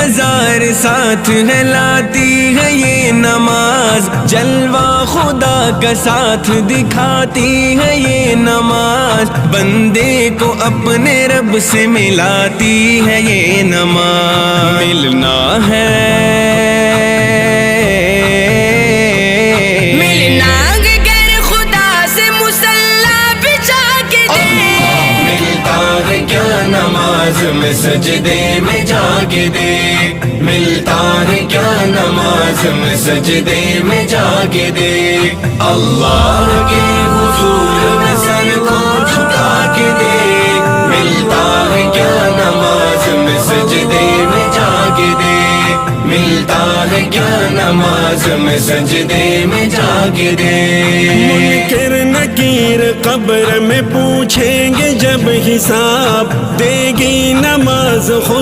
ہزار ساتھ ہے لاتی ہے یہ نماز، جلوہ خدا کا ساتھ دکھاتی ہے یہ نماز، بندے کو اپنے رب سے ملاتی ہے یہ نماز۔ ملنا ہے میں سجدے میں جا کے دیکھ، ملتا ہے کیا نماز میں سجدے میں جا کے دیکھ، اللہ کے حضور میں سر کو جھکا کے دیکھ، ملتا ہے کیا نماز میں سجدے میں جا کے دیکھ، ملتا ہے کیا نماز میں سجدے میں جا کے دیکھ۔ منکر نکیر قبر میں پوچھیں گے جب حساب، دے گی نماز خود